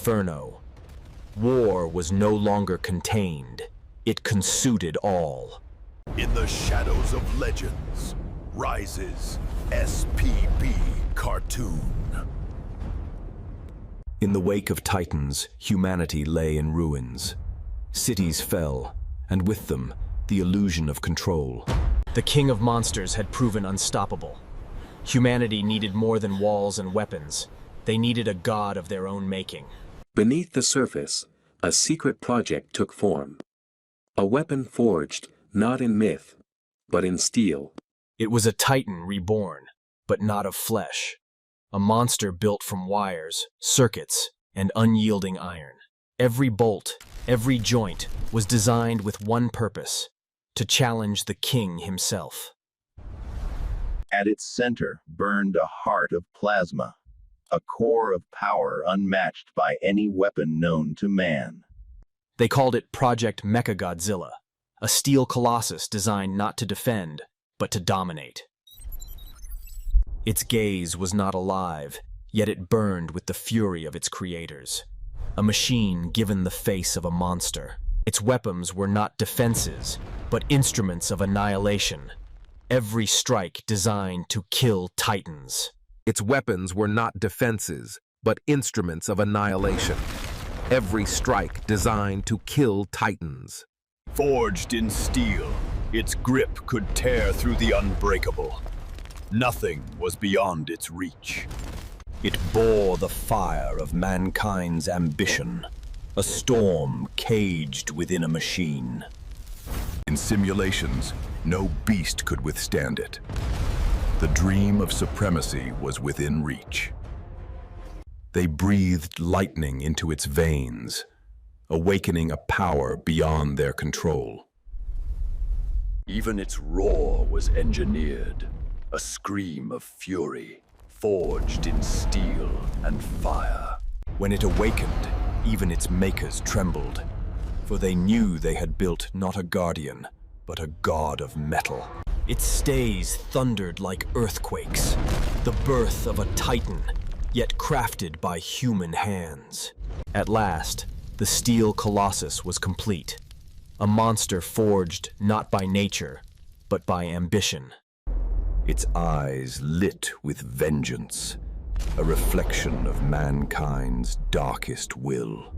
inferno. War was no longer contained. It consumed all. In the shadows of legends rises SPB Cartoon. In the wake of Titans, humanity lay in ruins. Cities fell, and with them, the illusion of control. The king of monsters had proven unstoppable. Humanity needed more than walls and weapons. They needed a god of their own making. Beneath the surface, a secret project took form. A weapon forged, not in myth, but in steel. It was a Titan reborn, but not of flesh. A monster built from wires, circuits, and unyielding iron. Every bolt, every joint was designed with one purpose: to challenge the king himself. At its center burned a heart of plasma, a core of power unmatched by any weapon known to man. They called it Project Mechagodzilla, a steel colossus designed not to defend, but to dominate. Its gaze was not alive, yet it burned with the fury of its creators. A machine given the face of a monster. Its weapons were not defenses, but instruments of annihilation. Every strike designed to kill Titans. Its weapons were not defenses, but instruments of annihilation. Every strike designed to kill Titans. Forged in steel, its grip could tear through the unbreakable. Nothing was beyond its reach. It bore the fire of mankind's ambition, a storm caged within a machine. In simulations, no beast could withstand it. The dream of supremacy was within reach. They breathed lightning into its veins, awakening a power beyond their control. Even its roar was engineered, a scream of fury, forged in steel and fire. When it awakened, even its makers trembled, for they knew they had built not a guardian, but a god of metal. Its stays thundered like earthquakes, the birth of a titan, yet crafted by human hands. At last, the steel colossus was complete, a monster forged not by nature, but by ambition. Its eyes lit with vengeance, a reflection of mankind's darkest will.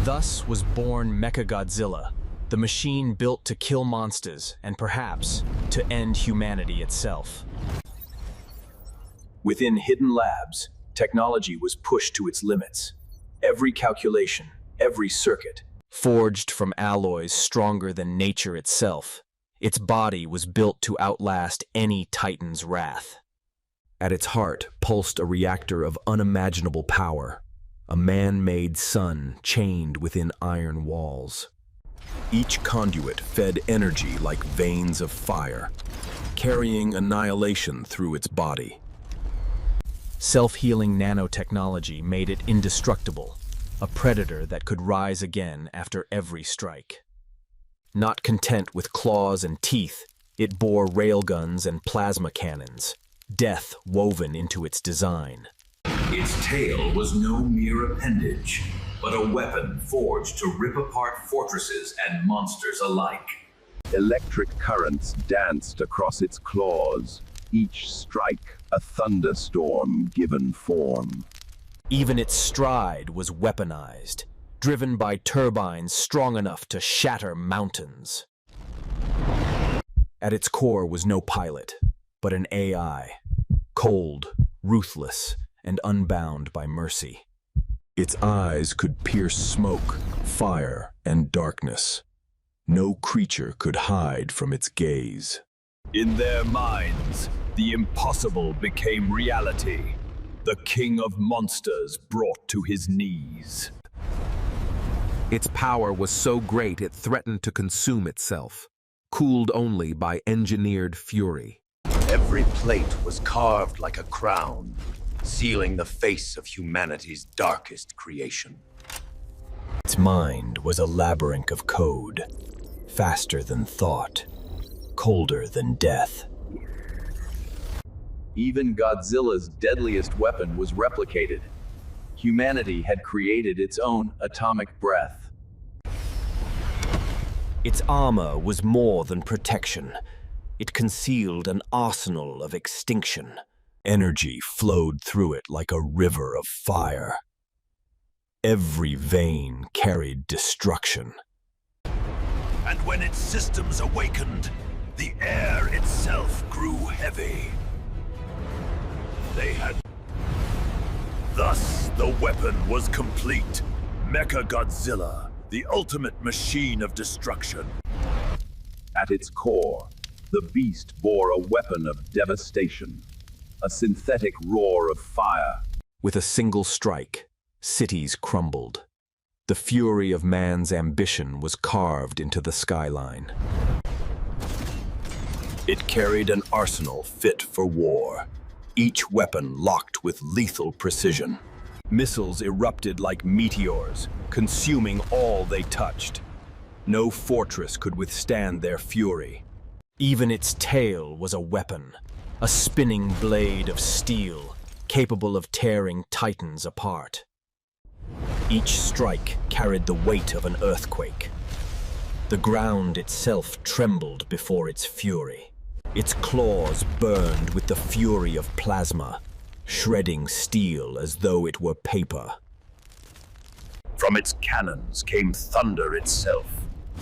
Thus was born Mechagodzilla, the machine built to kill monsters and perhaps to end humanity itself. Within hidden labs, technology was pushed to its limits. Every calculation, every circuit, forged from alloys stronger than nature itself. Its body was built to outlast any Titan's wrath. At its heart pulsed a reactor of unimaginable power, a man-made sun chained within iron walls. Each conduit fed energy like veins of fire, carrying annihilation through its body. Self-healing nanotechnology made it indestructible, a predator that could rise again after every strike. Not content with claws and teeth, it bore railguns and plasma cannons, death woven into its design. Its tail was no mere appendage, but a weapon forged to rip apart fortresses and monsters alike. Electric currents danced across its claws, each strike a thunderstorm given form. Even its stride was weaponized, driven by turbines strong enough to shatter mountains. At its core was no pilot, but an AI, cold, ruthless, and unbound by mercy. Its eyes could pierce smoke, fire, and darkness. No creature could hide from its gaze. In their minds, the impossible became reality. The king of monsters brought to his knees. Its power was so great it threatened to consume itself, cooled only by engineered fury. Every plate was carved like a crown, sealing the face of humanity's darkest creation. Its mind was a labyrinth of code, faster than thought, colder than death. Even Godzilla's deadliest weapon was replicated. Humanity had created its own atomic breath. Its armor was more than protection. It concealed an arsenal of extinction. Energy flowed through it like a river of fire. Every vein carried destruction. And when its systems awakened, the air itself grew heavy. Thus, the weapon was complete. Mechagodzilla, the ultimate machine of destruction. At its core, the beast bore a weapon of devastation, a synthetic roar of fire. With a single strike, cities crumbled. The fury of man's ambition was carved into the skyline. It carried an arsenal fit for war, each weapon locked with lethal precision. Missiles erupted like meteors, consuming all they touched. No fortress could withstand their fury. Even its tail was a weapon, a spinning blade of steel, capable of tearing titans apart. Each strike carried the weight of an earthquake. The ground itself trembled before its fury. Its claws burned with the fury of plasma, shredding steel as though it were paper. From its cannons came thunder itself,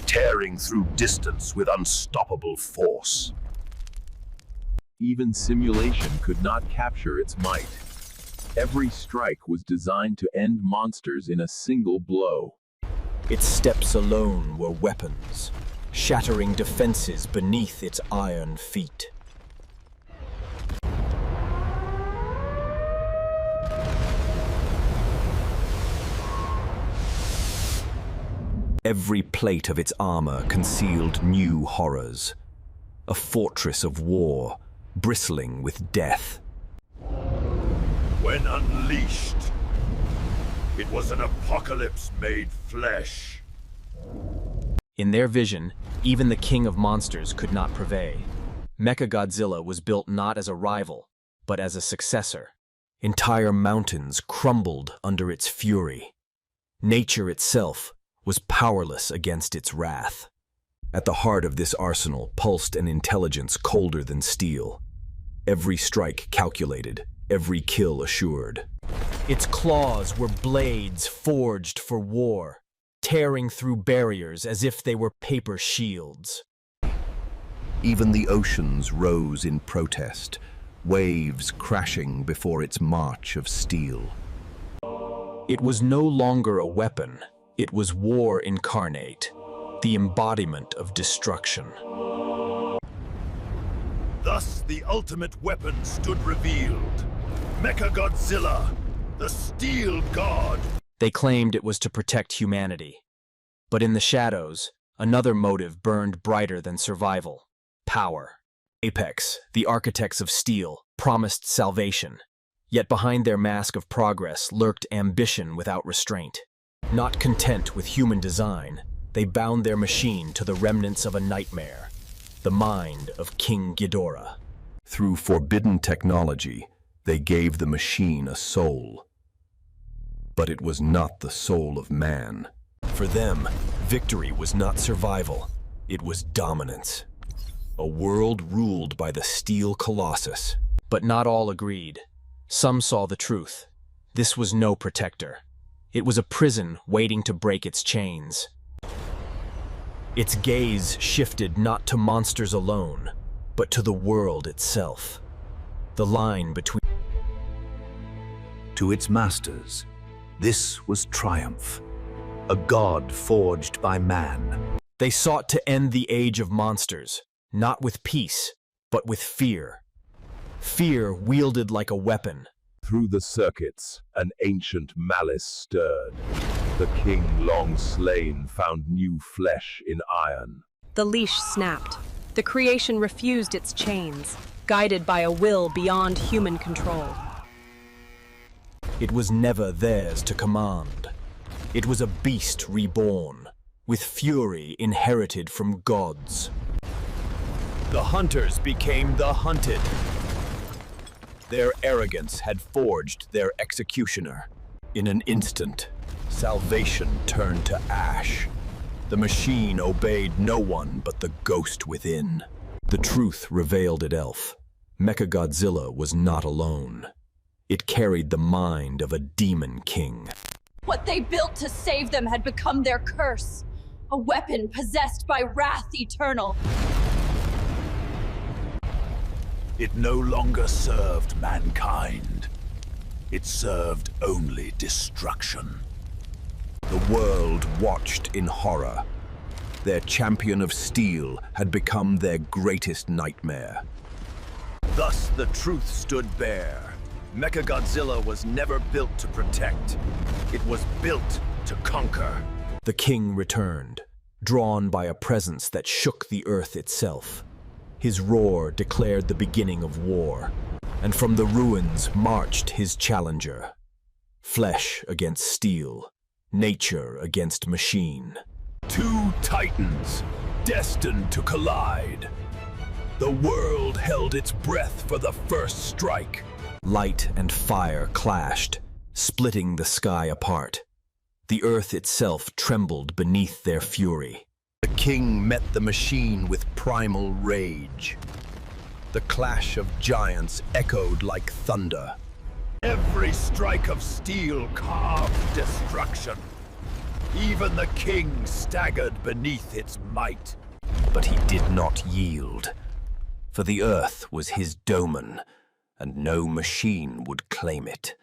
tearing through distance with unstoppable force. Even simulation could not capture its might. Every strike was designed to end monsters in a single blow. Its steps alone were weapons, shattering defenses beneath its iron feet. Every plate of its armor concealed new horrors. A fortress of war, bristling with death. When unleashed, it was an apocalypse made flesh. In their vision, even the king of monsters could not prevail. Mechagodzilla was built not as a rival, but as a successor. Entire mountains crumbled under its fury. Nature itself was powerless against its wrath. At the heart of this arsenal pulsed an intelligence colder than steel. Every strike calculated, every kill assured. Its claws were blades forged for war, tearing through barriers as if they were paper shields. Even the oceans rose in protest, waves crashing before its march of steel. It was no longer a weapon. It was war incarnate, the embodiment of destruction. Thus, the ultimate weapon stood revealed. Mechagodzilla, the Steel God. They claimed it was to protect humanity. But in the shadows, another motive burned brighter than survival: power. Apex, the architects of steel, promised salvation. Yet behind their mask of progress lurked ambition without restraint. Not content with human design, they bound their machine to the remnants of a nightmare, the mind of King Ghidorah. Through forbidden technology, they gave the machine a soul. But it was not the soul of man. For them, victory was not survival, it was dominance. A world ruled by the steel colossus. But not all agreed. Some saw the truth. This was no protector. It was a prison waiting to break its chains. Its gaze shifted not to monsters alone, but to the world itself. The line between... To its masters, this was triumph, a god forged by man. They sought to end the age of monsters, not with peace, but with fear. Fear wielded like a weapon. Through the circuits, an ancient malice stirred. The king long slain found new flesh in iron. The leash snapped. The creation refused its chains, guided by a will beyond human control. It was never theirs to command. It was a beast reborn, with fury inherited from gods. The hunters became the hunted. Their arrogance had forged their executioner. In an instant, salvation turned to ash. The machine obeyed no one but the ghost within. The truth revealed at Elf. Mechagodzilla was not alone. It carried the mind of a demon king. What they built to save them had become their curse. A weapon possessed by wrath eternal. It no longer served mankind. It served only destruction. The world watched in horror. Their champion of steel had become their greatest nightmare. Thus the truth stood bare. Mechagodzilla was never built to protect. It was built to conquer. The king returned, drawn by a presence that shook the earth itself. His roar declared the beginning of war, and from the ruins marched his challenger. Flesh against steel, nature against machine. Two titans, destined to collide. The world held its breath for the first strike. Light and fire clashed, splitting the sky apart. The earth itself trembled beneath their fury. The king met the machine with primal rage. The clash of giants echoed like thunder. Every strike of steel carved destruction. Even the king staggered beneath its might. But he did not yield, for the earth was his domain, and no machine would claim it.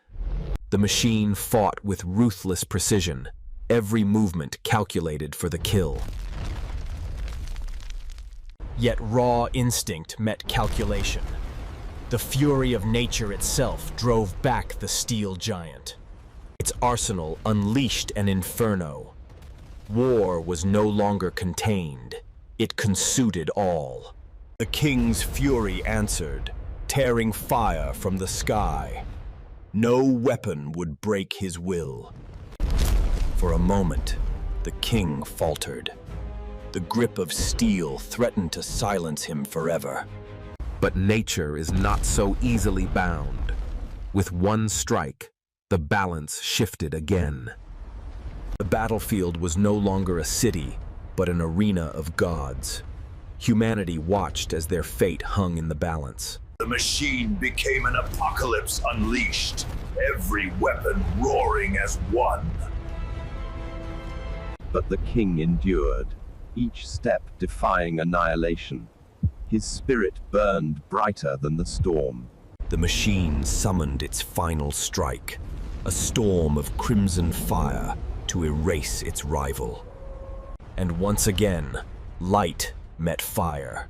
The machine fought with ruthless precision, every movement calculated for the kill. Yet raw instinct met calculation. The fury of nature itself drove back the steel giant. Its arsenal unleashed an inferno. War was no longer contained. It consumed all. The king's fury answered, tearing fire from the sky. No weapon would break his will. For a moment, the king faltered. The grip of steel threatened to silence him forever. But nature is not so easily bound. With one strike, the balance shifted again. The battlefield was no longer a city, but an arena of gods. Humanity watched as their fate hung in the balance. The machine became an apocalypse unleashed, every weapon roaring as one. But the king endured, each step defying annihilation. His spirit burned brighter than the storm. The machine summoned its final strike, a storm of crimson fire to erase its rival. And once again, light met fire.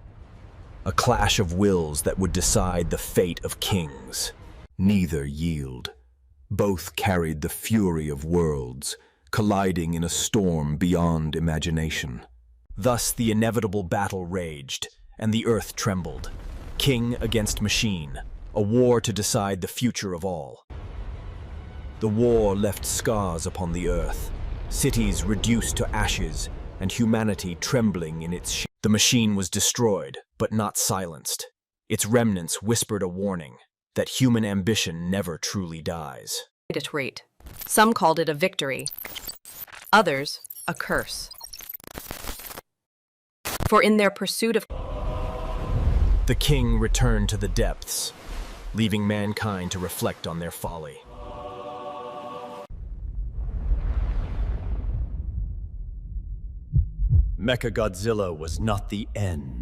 A clash of wills that would decide the fate of kings. Neither yield. Both carried the fury of worlds, colliding in a storm beyond imagination. Thus the inevitable battle raged, and the earth trembled. King against machine, a war to decide the future of all. The war left scars upon the earth, cities reduced to ashes, and humanity trembling in its The machine was destroyed, but not silenced. Its remnants whispered a warning that human ambition never truly dies. At rate. Some called it a victory, others a curse. For in their pursuit of The king returned to the depths, leaving mankind to reflect on their folly. Mechagodzilla was not the end.